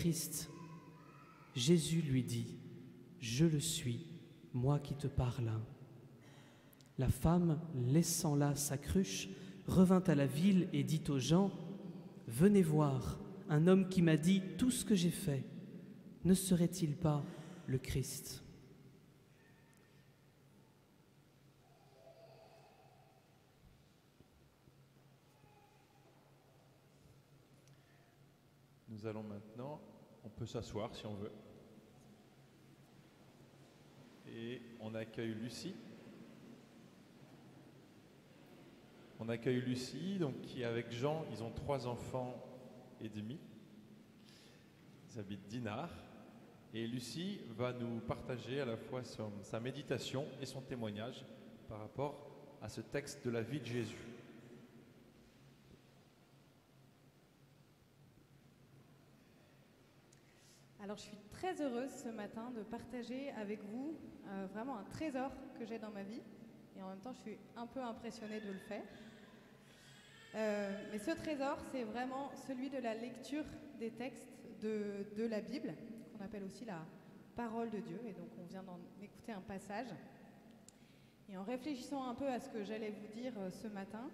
Christ. Jésus lui dit, « Je le suis, moi qui te parle. » La femme, laissant là sa cruche, revint à la ville et dit aux gens, « Venez voir, un homme qui m'a dit tout ce que j'ai fait. Ne serait-il pas le Christ ?» Nous allons maintenant, on peut s'asseoir si on veut. Et on accueille Lucie. On accueille Lucie, donc, qui avec Jean, ils ont 3 enfants et demi. Ils habitent Dinard. Et Lucie va nous partager à la fois sa méditation et son témoignage par rapport à ce texte de la vie de Jésus. Alors je suis très heureuse ce matin de partager avec vous vraiment un trésor que j'ai dans ma vie. Et en même temps, je suis un peu impressionnée de le faire. Mais ce trésor, c'est vraiment celui de la lecture des textes de la Bible, qu'on appelle aussi la parole de Dieu. Et donc, on vient d'en écouter un passage. Et en réfléchissant un peu à ce que j'allais vous dire ce matin,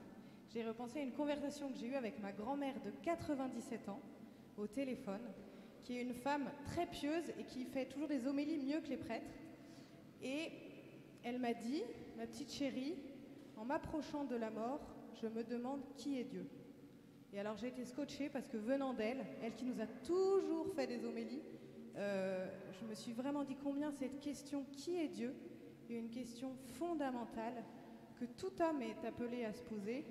j'ai repensé à une conversation que j'ai eue avec ma grand-mère de 97 ans au téléphone, qui est une femme très pieuse et qui fait toujours des homélies mieux que les prêtres. Et elle m'a dit, ma petite chérie, en m'approchant de la mort, je me demande qui est Dieu. Et alors j'ai été scotchée parce que venant d'elle, elle qui nous a toujours fait des homélies, je me suis vraiment dit combien cette question qui est Dieu est une question fondamentale que tout homme est appelé à se poser,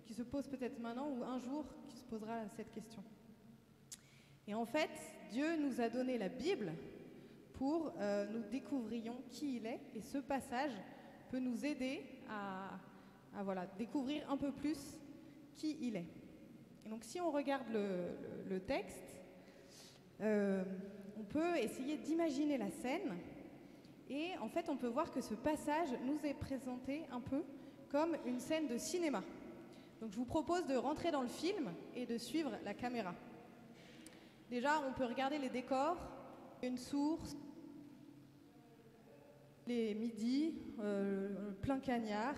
qui se pose peut-être maintenant ou un jour qui se posera cette question. Et en fait, Dieu nous a donné la Bible pour nous découvrions qui il est. Et ce passage peut nous aider à voilà, découvrir un peu plus qui il est. Et donc si on regarde le texte, on peut essayer d'imaginer la scène. Et en fait, on peut voir que ce passage nous est présenté un peu comme une scène de cinéma. Donc je vous propose de rentrer dans le film et de suivre la caméra. Déjà, on peut regarder les décors, une source, les midis, plein cagnard.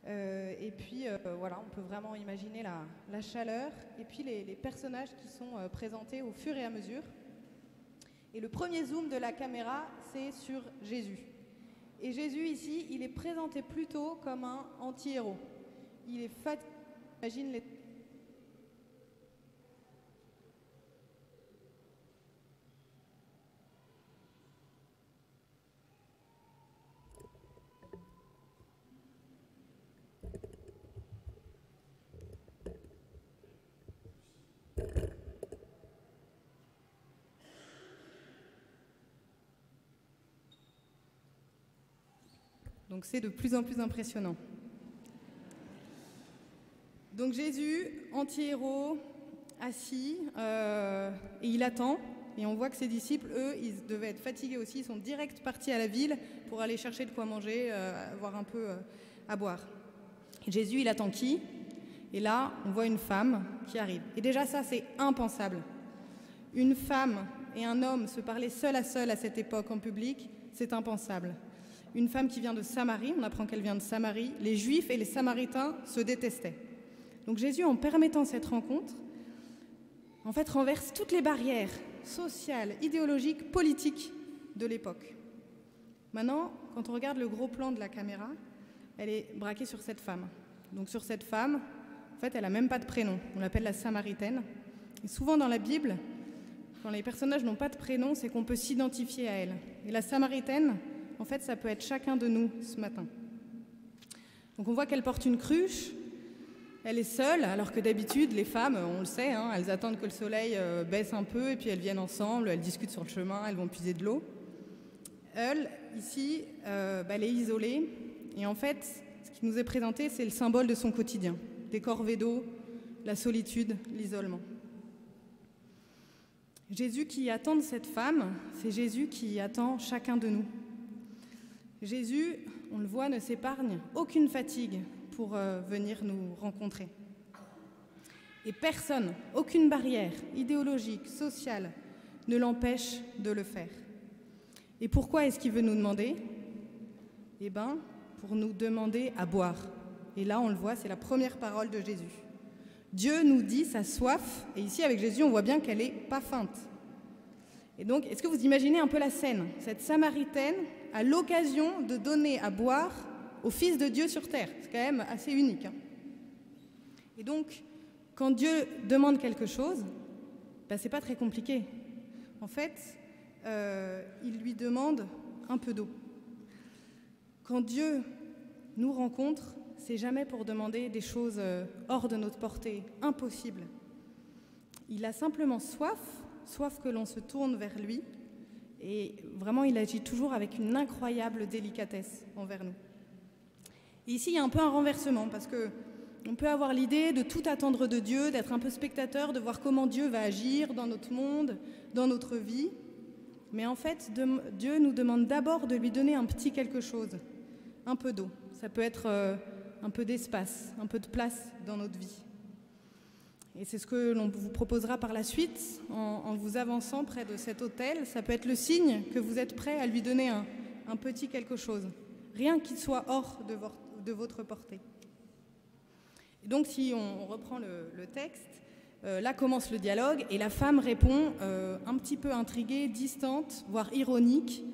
Et puis, voilà, on peut vraiment imaginer la chaleur. Et puis, les personnages qui sont présentés au fur et à mesure. Et le premier zoom de la caméra, c'est sur Jésus. Et Jésus, ici, il est présenté plutôt comme un anti-héros. Il est fatigué, imagine les... Donc c'est de plus en plus impressionnant. Donc Jésus, anti-héros, assis, et il attend. Et on voit que ses disciples, eux, ils devaient être fatigués aussi. Ils sont direct partis à la ville pour aller chercher de quoi manger, avoir un peu à boire. Et Jésus, il attend qui? Et là, on voit une femme qui arrive. Et déjà ça, c'est impensable. Une femme et un homme se parler seul à cette époque en public, c'est impensable. Une femme qui vient de Samarie, on apprend qu'elle vient de Samarie. Les Juifs et les Samaritains se détestaient. Donc Jésus, en permettant cette rencontre, en fait, renverse toutes les barrières sociales, idéologiques, politiques de l'époque. Maintenant, quand on regarde le gros plan de la caméra, elle est braquée sur cette femme. Donc sur cette femme, en fait, elle n'a même pas de prénom. On l'appelle la Samaritaine. Et souvent dans la Bible, quand les personnages n'ont pas de prénom, c'est qu'on peut s'identifier à elle. Et la Samaritaine, en fait, ça peut être chacun de nous ce matin. Donc on voit qu'elle porte une cruche, elle est seule, alors que d'habitude, les femmes, on le sait, hein, elles attendent que le soleil baisse un peu, et puis elles viennent ensemble, elles discutent sur le chemin, elles vont puiser de l'eau. Elle, ici, elle est isolée, et en fait, ce qui nous est présenté, c'est le symbole de son quotidien, des corvées d'eau, la solitude, l'isolement. Jésus qui attend de cette femme, c'est Jésus qui attend chacun de nous. Jésus, on le voit, ne s'épargne aucune fatigue pour venir nous rencontrer. Et personne, aucune barrière idéologique, sociale, ne l'empêche de le faire. Et pourquoi est-ce qu'il veut nous demander? Eh bien, pour nous demander à boire. Et là, on le voit, c'est la première parole de Jésus. Dieu nous dit sa soif, et ici avec Jésus, on voit bien qu'elle n'est pas feinte. Et donc, est-ce que vous imaginez un peu la scène? Cette Samaritaine a l'occasion de donner à boire au Fils de Dieu sur terre. C'est quand même assez unique. Et donc, quand Dieu demande quelque chose, ben, c'est pas très compliqué. En fait, il lui demande un peu d'eau. Quand Dieu nous rencontre, c'est jamais pour demander des choses hors de notre portée, impossibles. Il a simplement soif que l'on se tourne vers lui, et vraiment il agit toujours avec une incroyable délicatesse envers nous. Et ici il y a un peu un renversement, parce que on peut avoir l'idée de tout attendre de Dieu, d'être un peu spectateur, de voir comment Dieu va agir dans notre monde, dans notre vie. Mais en fait, Dieu nous demande d'abord de lui donner un petit quelque chose, un peu d'eau. Ça peut être un peu d'espace, un peu de place dans notre vie. Et c'est ce que l'on vous proposera par la suite en vous avançant près de cet autel. Ça peut être le signe que vous êtes prêt à lui donner un petit quelque chose, rien qui soit hors de votre portée. Et donc si on reprend le texte, là commence le dialogue et la femme répond un petit peu intriguée, distante, voire ironique.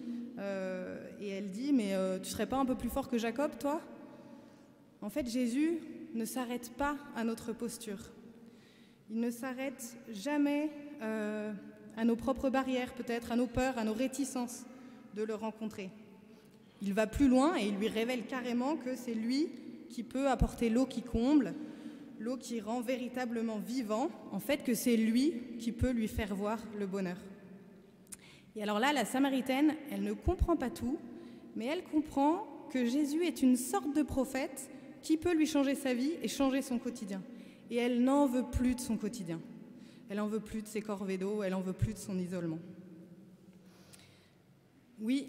Et elle dit « Mais tu serais pas un peu plus fort que Jacob, toi ?» En fait, Jésus ne s'arrête pas à notre posture. Il ne s'arrête jamais à nos propres barrières, peut-être, à nos peurs, à nos réticences de le rencontrer. Il va plus loin et il lui révèle carrément que c'est lui qui peut apporter l'eau qui comble, l'eau qui rend véritablement vivant, en fait que c'est lui qui peut lui faire voir le bonheur. Et alors là, la Samaritaine, elle ne comprend pas tout, mais elle comprend que Jésus est une sorte de prophète qui peut lui changer sa vie et changer son quotidien. Et elle n'en veut plus de son quotidien. Elle n'en veut plus de ses corvées d'eau, elle n'en veut plus de son isolement. Oui,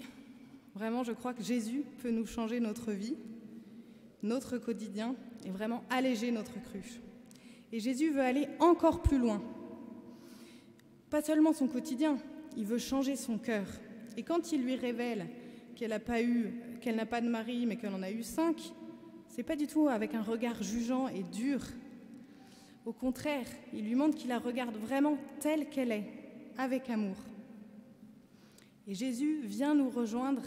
vraiment, je crois que Jésus peut nous changer notre vie, notre quotidien, et vraiment alléger notre cruche. Et Jésus veut aller encore plus loin. Pas seulement son quotidien, il veut changer son cœur. Et quand il lui révèle qu'elle n'a pas de mari, mais qu'elle en a eu 5, c'est pas du tout avec un regard jugeant et dur. Au contraire, il lui montre qu'il la regarde vraiment telle qu'elle est, avec amour. Et Jésus vient nous rejoindre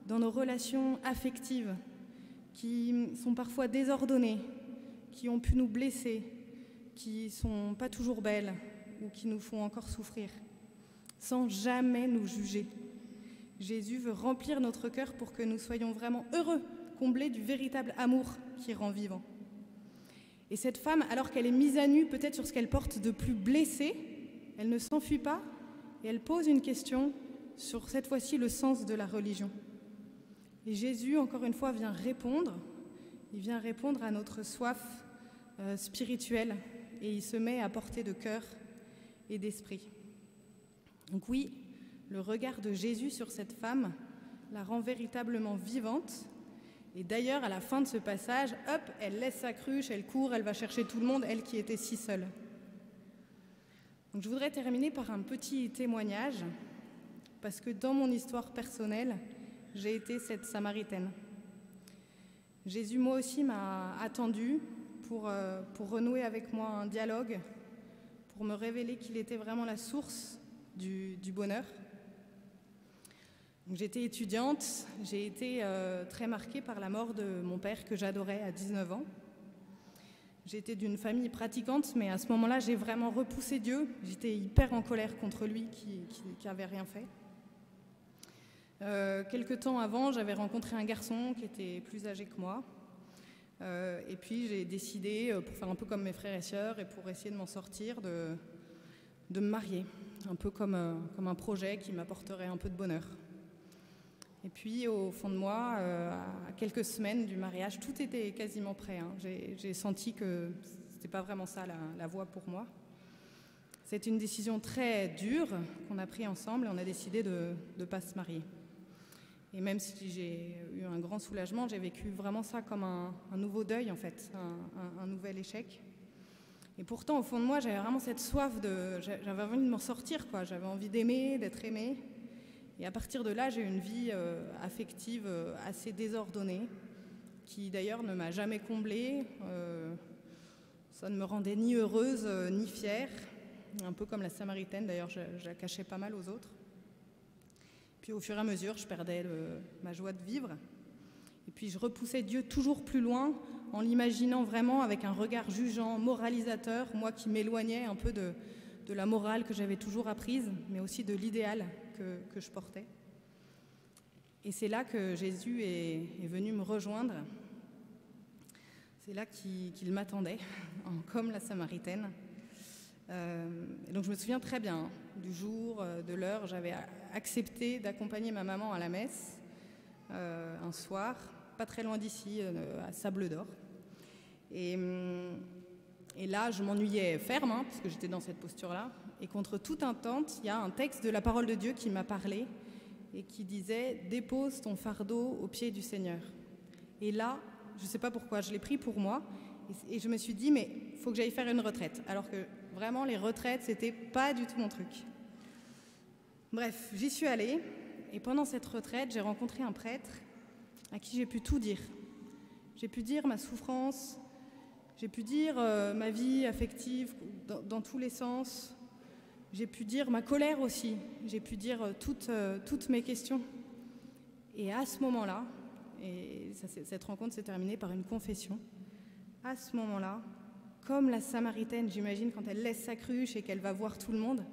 dans nos relations affectives, qui sont parfois désordonnées, qui ont pu nous blesser, qui ne sont pas toujours belles ou qui nous font encore souffrir, sans jamais nous juger. Jésus veut remplir notre cœur pour que nous soyons vraiment heureux, comblés du véritable amour qui rend vivant. Et cette femme, alors qu'elle est mise à nu peut-être sur ce qu'elle porte de plus blessé, elle ne s'enfuit pas et elle pose une question sur cette fois-ci le sens de la religion. Et Jésus, encore une fois, vient répondre. Il vient répondre à notre soif spirituelle et il se met à portée de cœur et d'esprit. Donc oui, le regard de Jésus sur cette femme la rend véritablement vivante. Et d'ailleurs, à la fin de ce passage, hop, elle laisse sa cruche, elle court, elle va chercher tout le monde, elle qui était si seule. Donc je voudrais terminer par un petit témoignage, parce que dans mon histoire personnelle, j'ai été cette Samaritaine. Jésus, moi aussi, m'a attendue pour renouer avec moi un dialogue, pour me révéler qu'il était vraiment la source du bonheur. Donc, j'étais étudiante, j'ai été très marquée par la mort de mon père que j'adorais à 19 ans. J'étais d'une famille pratiquante, mais à ce moment-là, j'ai vraiment repoussé Dieu. J'étais hyper en colère contre lui qui n'avait rien fait. Quelque temps avant, j'avais rencontré un garçon qui était plus âgé que moi. Et puis j'ai décidé, pour faire un peu comme mes frères et sœurs et pour essayer de m'en sortir, de me marier. Un peu comme un projet qui m'apporterait un peu de bonheur. Et puis au fond de moi, à quelques semaines du mariage, tout était quasiment prêt. Hein. J'ai senti que c'était pas vraiment ça la voie pour moi. C'est une décision très dure qu'on a prise ensemble et on a décidé de ne pas se marier. Et même si j'ai eu un grand soulagement, j'ai vécu vraiment ça comme un nouveau deuil en fait, un nouvel échec. Et pourtant, au fond de moi, j'avais vraiment cette soif j'avais envie de m'en sortir, quoi. J'avais envie d'aimer, d'être aimée. Et à partir de là, j'ai eu une vie affective assez désordonnée, qui d'ailleurs ne m'a jamais comblée. Ça ne me rendait ni heureuse, ni fière. Un peu comme la Samaritaine, d'ailleurs, je la cachais pas mal aux autres. Puis au fur et à mesure, je perdais ma joie de vivre. Et puis je repoussais Dieu toujours plus loin, en l'imaginant vraiment avec un regard jugeant, moralisateur, moi qui m'éloignais un peu de la morale que j'avais toujours apprise, mais aussi de l'idéal que je portais. Et c'est là que Jésus est venu me rejoindre. C'est là qu'il m'attendait, comme la Samaritaine. Et donc je me souviens très bien du jour, de l'heure. J'avais accepté d'accompagner ma maman à la messe un soir, pas très loin d'ici, à Sable d'Or. Et là, je m'ennuyais ferme, parce que j'étais dans cette posture-là. Et contre toute attente, il y a un texte de la parole de Dieu qui m'a parlé et qui disait « Dépose ton fardeau aux pieds du Seigneur ». Et là, je ne sais pas pourquoi, je l'ai pris pour moi. Et je me suis dit « Mais il faut que j'aille faire une retraite ». Alors que vraiment, les retraites, c'était pas du tout mon truc. Bref, j'y suis allée. Et pendant cette retraite, j'ai rencontré un prêtre à qui j'ai pu tout dire. J'ai pu dire ma souffrance, j'ai pu dire ma vie affective dans tous les sens. J'ai pu dire ma colère aussi. J'ai pu dire toutes mes questions. Et à ce moment-là, et cette rencontre s'est terminée par une confession, à ce moment-là, comme la Samaritaine, j'imagine, quand elle laisse sa cruche et qu'elle va voir tout le monde,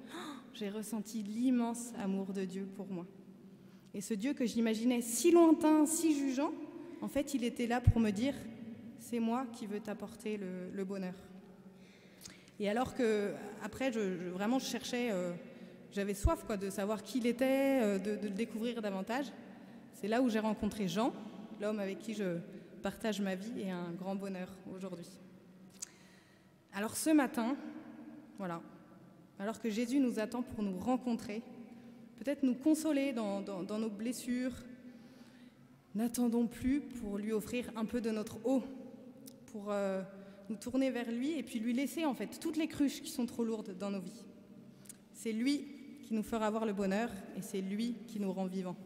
j'ai ressenti l'immense amour de Dieu pour moi. Et ce Dieu que j'imaginais si lointain, si jugeant, en fait, il était là pour me dire « c'est moi qui veux t'apporter le bonheur ». Et alors que, après, vraiment, je cherchais, j'avais soif de savoir qui il était, de le découvrir davantage. C'est là où j'ai rencontré Jean, l'homme avec qui je partage ma vie et un grand bonheur aujourd'hui. Alors ce matin, voilà, alors que Jésus nous attend pour nous rencontrer, peut-être nous consoler dans nos blessures, n'attendons plus pour lui offrir un peu de notre eau, pour nous tourner vers lui et puis lui laisser en fait toutes les cruches qui sont trop lourdes dans nos vies. C'est lui qui nous fera avoir le bonheur et c'est lui qui nous rend vivants.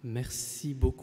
Merci beaucoup.